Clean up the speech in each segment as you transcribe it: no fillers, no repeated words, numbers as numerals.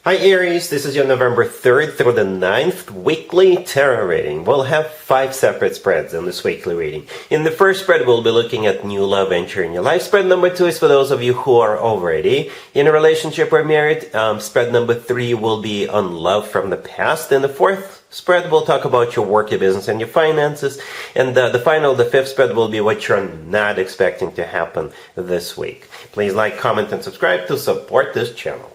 Hi Aries, this is your November 3rd through the 9th weekly tarot reading. We'll have 5 separate spreads in this weekly reading. In the first spread, we'll be looking at new love entering your life. Spread number 2 is for those of you who are already in a relationship or married. Spread number 3 will be on love from the past. And the fourth spread will talk about your work, your business, and your finances. And the fifth spread will be what you're not expecting to happen this week. Please like, comment, and subscribe to support this channel.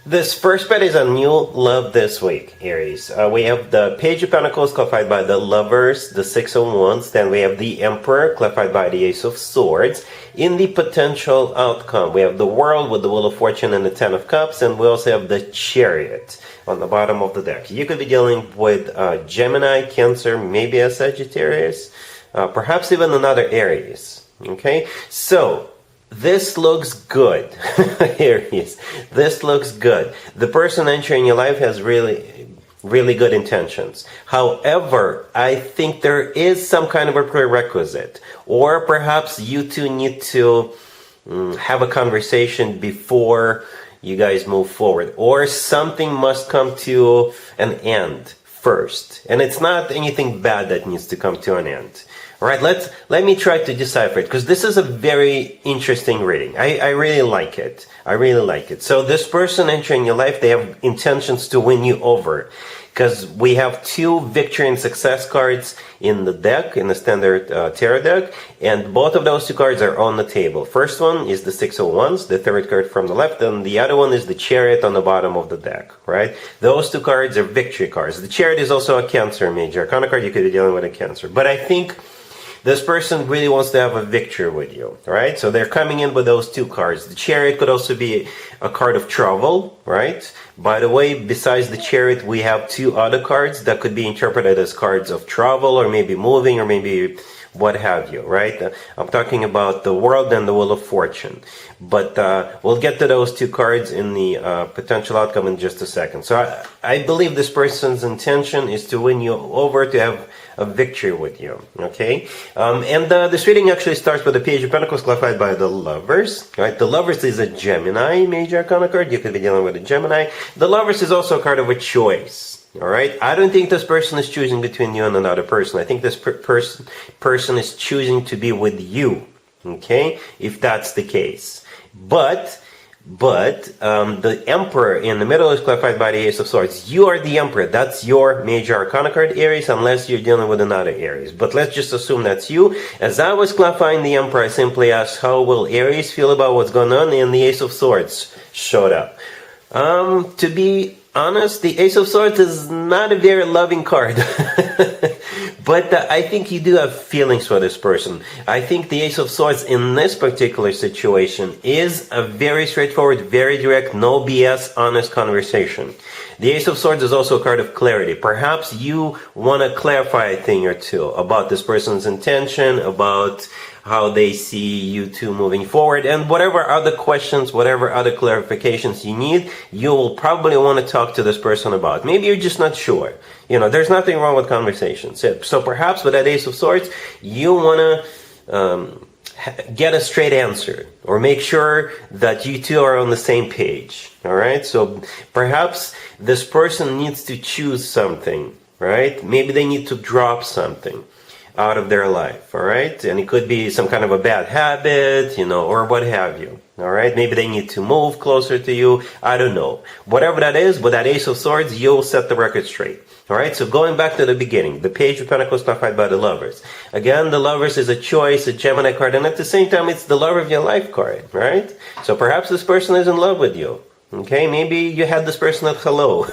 This first spread is on new love this week, Aries. We have the Page of Pentacles clarified by the Lovers, the Six of Wands. Then we have the Emperor clarified by the Ace of Swords. In the potential outcome, we have the World with the Wheel of Fortune and the Ten of Cups. And we also have the Chariot on the bottom of the deck. You could be dealing with Gemini, Cancer, maybe a Sagittarius, perhaps even another Aries. Okay, so this looks good, Aries. This looks good. The person entering your life has really good intentions. However, I think there is some kind of a prerequisite. Or perhaps you two need to have a conversation before you guys move forward. Or something must come to an end first. And it's not anything bad that needs to come to an end. All right, let me try to decipher it, because this is a very interesting reading. I really like it. I really like it. So this person entering your life, they have intentions to win you over, because we have 2 victory and success cards in the deck, in the standard tarot deck, and both of those 2 cards are on the table. First one is the Six of Wands, the third card from the left, and the other one is the Chariot on the bottom of the deck, right? Those 2 cards are victory cards. The Chariot is also a Cancer major arcana card. You could be dealing with a Cancer. But I think this person really wants to have a victory with you, right? So they're coming in with those 2 cards. The Chariot could also be a card of travel, right? By the way, besides the Chariot, we have 2 other cards that could be interpreted as cards of travel, or maybe moving, or maybe what have you, right? I'm talking about the World and the Wheel of Fortune. But we'll get to those 2 cards in the potential outcome in just a second. So I believe this person's intention is to win you over, to have a victory with you, okay? This reading actually starts with the Page of Pentacles clarified by the Lovers, right? The Lovers is a Gemini major arcana card. You could be dealing with a Gemini. The Lovers is also a card of a choice, all right? I don't think this person is choosing between you and another person. I think this person is choosing to be with you, okay? If that's the case. But the Emperor in the middle is clarified by the Ace of Swords. You are the Emperor. That's your major arcana card, Aries, unless you're dealing with another Aries. But let's just assume that's you. As I was clarifying the Emperor, I simply asked, how will Aries feel about what's going on? And the Ace of Swords showed up. To be honest, the Ace of Swords is not a very loving card. But I think you do have feelings for this person. I think the Ace of Swords in this particular situation is a very straightforward, very direct, no BS, honest conversation. The Ace of Swords is also a card of clarity. Perhaps you want to clarify a thing or two about this person's intention, about how they see you two moving forward, and whatever other questions, whatever other clarifications you need, you will probably want to talk to this person about. Maybe you're just not sure. You know, there's nothing wrong with conversations. So perhaps with that Ace of Swords, you want to get a straight answer, or make sure that you two are on the same page. All right? So perhaps this person needs to choose something, right? Maybe they need to drop something out of their life, all right? And it could be some kind of a bad habit, you know, or what have you, all right? Maybe they need to move closer to you. I don't know. Whatever that is, with that Ace of Swords, you'll set the record straight, all right? So going back to the beginning, the Page of Pentacles clarified by the Lovers. Again, the Lovers is a choice, a Gemini card, and at the same time, it's the love of your life card, right? So perhaps this person is in love with you. Okay, maybe you had this person at hello,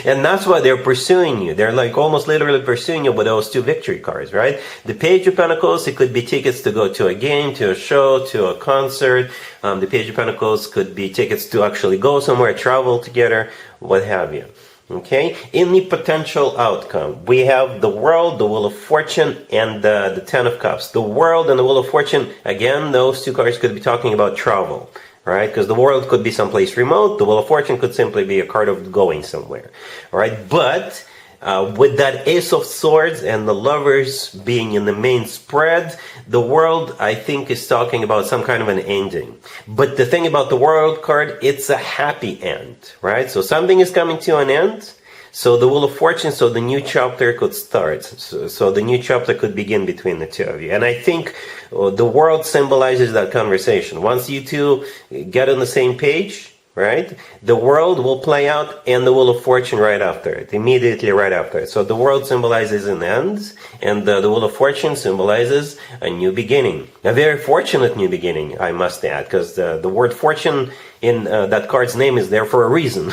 and that's why they're pursuing you. They're like almost literally pursuing you with those 2 victory cards, right? The Page of Pentacles, it could be tickets to go to a game, to a show, to a concert. The Page of Pentacles could be tickets to actually go somewhere, travel together, what have you. Okay, in the potential outcome, we have the World, the Wheel of Fortune, and the Ten of Cups. The World and the Wheel of Fortune, again, those 2 cards could be talking about travel. Right? Because the World could be someplace remote. The Wheel of Fortune could simply be a card of going somewhere. All right? But With that Ace of Swords and the Lovers being in the main spread, the World, I think, is talking about some kind of an ending. But the thing about the World card, it's a happy end, right? So something is coming to an end. So the Wheel of Fortune, so the new chapter could start. So the new chapter could begin between the two of you. And I think the World symbolizes that conversation. Once you two get on the same page, right, the World will play out and the Wheel of Fortune right after it, immediately right after it. So the World symbolizes an end, and the Wheel of Fortune symbolizes a new beginning. A very fortunate new beginning, I must add, because the word fortune in that card's name is there for a reason.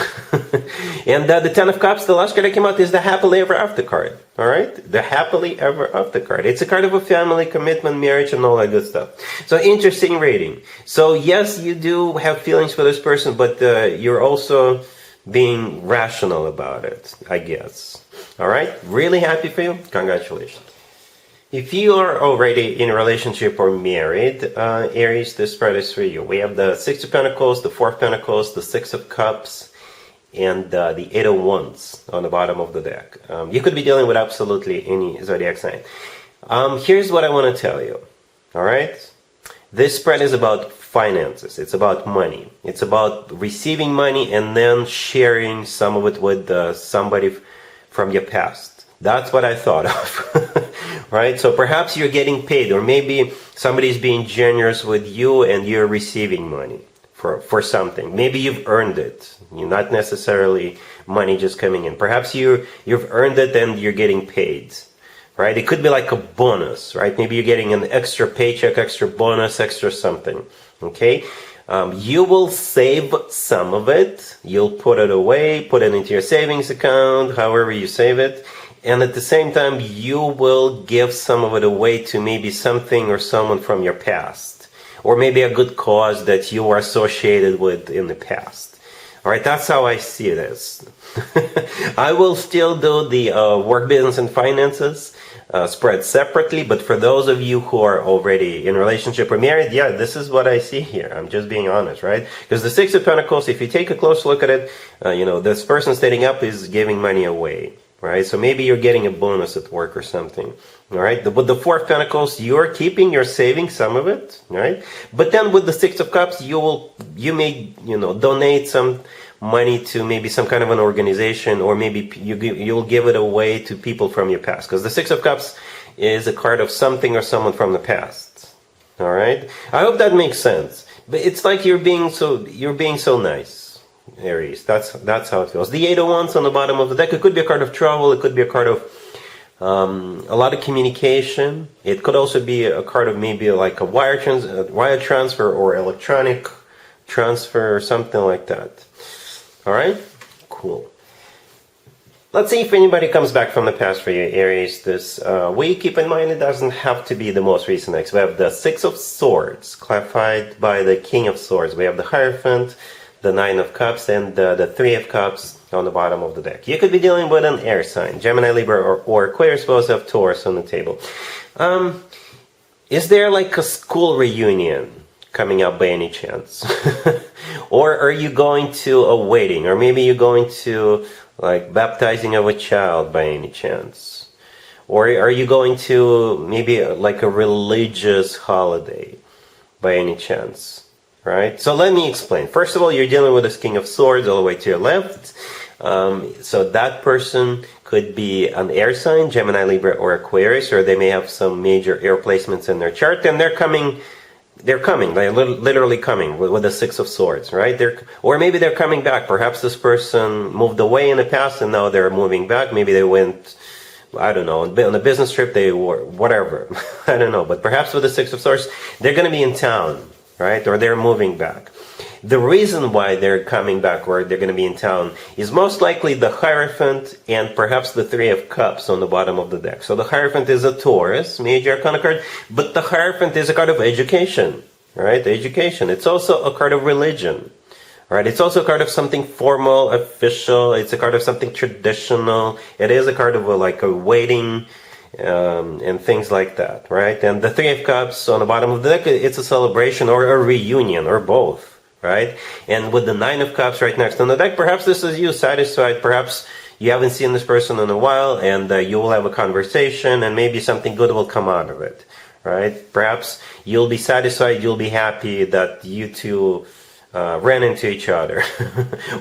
And the Ten of Cups, the last card that came out, is the Happily Ever After card. All right? The Happily Ever After card. It's a card of a family, commitment, marriage, and all that good stuff. So interesting reading. So yes, you do have feelings for this person, but you're also being rational about it, I guess. All right? Really happy for you. Congratulations. If you are already in a relationship or married, Aries, this spread is for you. We have the Six of Pentacles, the Four of Pentacles, the Six of Cups, and the Eight of Wands on the bottom of the deck. You could be dealing with absolutely any zodiac sign. Here's what I want to tell you. All right? This spread is about finances. It's about money. It's about receiving money and then sharing some of it with somebody from your past. That's what I thought of, right? So perhaps you're getting paid, or maybe somebody's being generous with you and you're receiving money for something. Maybe you've earned it. You're not necessarily money just coming in. Perhaps you've earned it and you're getting paid, right? It could be like a bonus, right? Maybe you're getting an extra paycheck, extra bonus, extra something, okay? You will save some of it. You'll put it away, put it into your savings account, however you save it. And at the same time, you will give some of it away to maybe something or someone from your past. Or maybe a good cause that you were associated with in the past. All right, that's how I see this. I will still do the work, business, and finances spread separately. But for those of you who are already in a relationship or married, yeah, this is what I see here. I'm just being honest, right? Because the Six of Pentacles, if you take a close look at it, this person standing up is giving money away. Right, so maybe you're getting a bonus at work or something. All right, with the Four of Pentacles, you're keeping, you're saving some of it, right? But then with the Six of Cups, you may donate some money to maybe some kind of an organization, or maybe you'll give it away to people from your past. Because the Six of Cups is a card of something or someone from the past. All right, I hope that makes sense. But it's like you're being so nice. Aries, that's how it feels. The Eight of Wands on the bottom of the deck. It could be a card of travel. It could be a card of a lot of communication. It could also be a card of maybe like a wire transfer or electronic transfer or something like that. All right, cool. Let's see if anybody comes back from the past for you, Aries, this week. Keep in mind, it doesn't have to be the most recent ex. We have the Six of Swords, clarified by the King of Swords. We have the Hierophant, the Nine of Cups, and the Three of Cups on the bottom of the deck. You could be dealing with an air sign, Gemini, Libra, or Aquarius. Both have Taurus on the table. Is there like a school reunion coming up by any chance? Or are you going to a wedding? Or maybe you're going to like baptizing of a child by any chance? Or are you going to maybe like a religious holiday by any chance? Right? So let me explain. First of all, you're dealing with this King of Swords all the way to your left. So that person could be an air sign, Gemini, Libra, or Aquarius, or they may have some major air placements in their chart, and they're literally coming with the Six of Swords, right? Or maybe they're coming back. Perhaps this person moved away in the past and now they're moving back. Maybe they went, I don't know, on a business trip, they were, whatever. I don't know. But perhaps with the Six of Swords, they're going to be in town, right? Or they're moving back. The reason why they're coming back, or they're going to be in town, is most likely the Hierophant and perhaps the Three of Cups on the bottom of the deck. So the Hierophant is a Taurus, major arcana card, but the Hierophant is a card of education, right? Education. It's also a card of religion, right? It's also a card of something formal, official. It's a card of something traditional. It is a card of like a wedding, and things like that, right? And the Three of Cups on the bottom of the deck, it's a celebration or a reunion or both, right? And with the Nine of Cups right next on the deck, perhaps this is you satisfied. Perhaps you haven't seen this person in a while, and you will have a conversation, and maybe something good will come out of it, right? Perhaps you'll be satisfied, you'll be happy that you two ran into each other,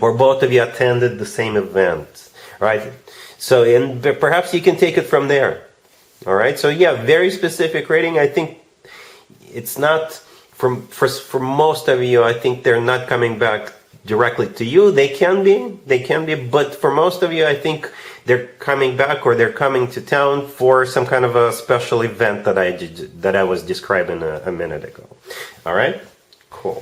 or both of you attended the same event, right? So, and perhaps you can take it from there. All right. So yeah, very specific rating. I think it's not for most of you. I think they're not coming back directly to you. They can be, but for most of you, I think they're coming back, or they're coming to town for some kind of a special event that I was describing a minute ago. All right. Cool.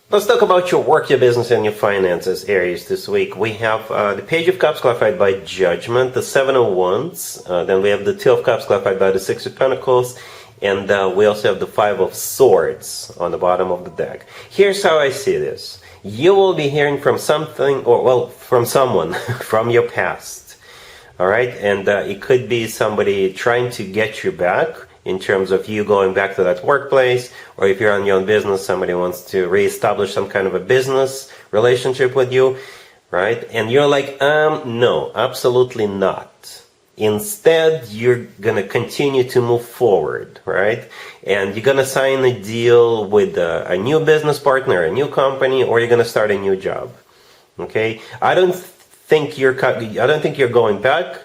Let's talk about your work, your business, and your finances, Aries, this week. We have the Page of Cups clarified by Judgment, the Seven of Wands, then we have the Two of Cups clarified by the Six of Pentacles, and we also have the Five of Swords on the bottom of the deck. Here's how I see this. You will be hearing from something, or well, from someone from your past, all right? And it could be somebody trying to get you back, in terms of you going back to that workplace, or if you're on your own business, somebody wants to reestablish some kind of a business relationship with you, right? And you're like, no, absolutely not. Instead, you're going to continue to move forward, right? And you're going to sign a deal with a new business partner, a new company, or you're going to start a new job, okay? I don't think you're going back.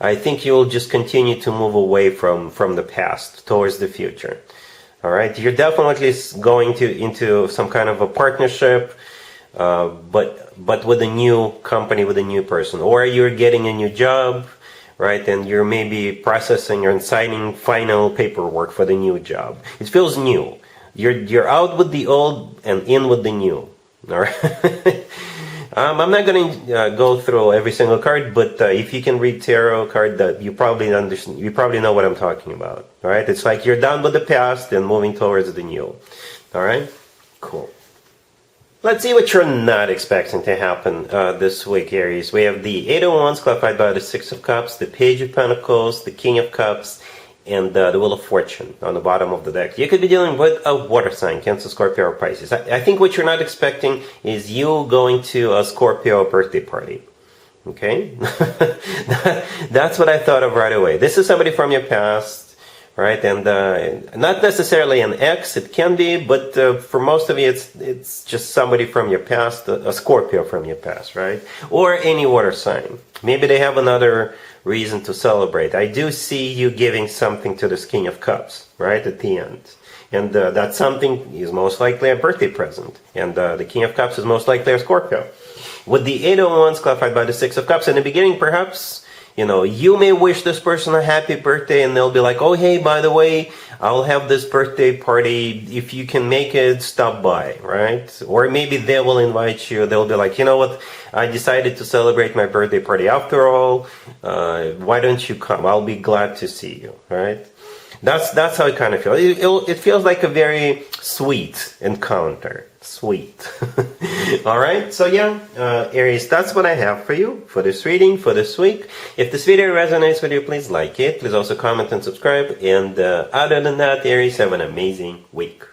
I think you'll just continue to move away from the past towards the future. All right, you're definitely going into some kind of a partnership, but with a new company, with a new person, or you're getting a new job, right? And you're maybe processing or signing final paperwork for the new job. It feels new. You're out with the old and in with the new. All right. I'm not going to go through every single card, but if you can read tarot card, that you probably understand. You probably know what I'm talking about. All right, it's like you're done with the past and moving towards the new. All right, cool. Let's see what you're not expecting to happen this week, Aries. We have the Eight of Wands clarified by the Six of Cups, the Page of Pentacles, the King of Cups, and the Wheel of Fortune on the bottom of the deck. You could be dealing with a water sign, Cancer, Scorpio, or Pisces. I think what you're not expecting is you going to a Scorpio birthday party. Okay? That's what I thought of right away. This is somebody from your past, right? And not necessarily an ex, it can be, but for most of you, it's just somebody from your past, a Scorpio from your past, right? Or any water sign. Maybe they have another reason to celebrate. I do see you giving something to this King of Cups, right, at the end. And that something is most likely a birthday present. And the King of Cups is most likely a Scorpio. With the Eight of Wands clarified by the Six of Cups, in the beginning, perhaps, you know, you may wish this person a happy birthday, and they'll be like, oh, hey, by the way, I'll have this birthday party. If you can make it, stop by, right? Or maybe they will invite you. They'll be like, you know what? I decided to celebrate my birthday party after all. Why don't you come? I'll be glad to see you, right? That's how it kind of feels. It feels like a very sweet encounter. Sweet. All right. So yeah, Aries, that's what I have for you for this reading for this week. If this video resonates with you, please like it. Please also comment and subscribe. And other than that, Aries, have an amazing week.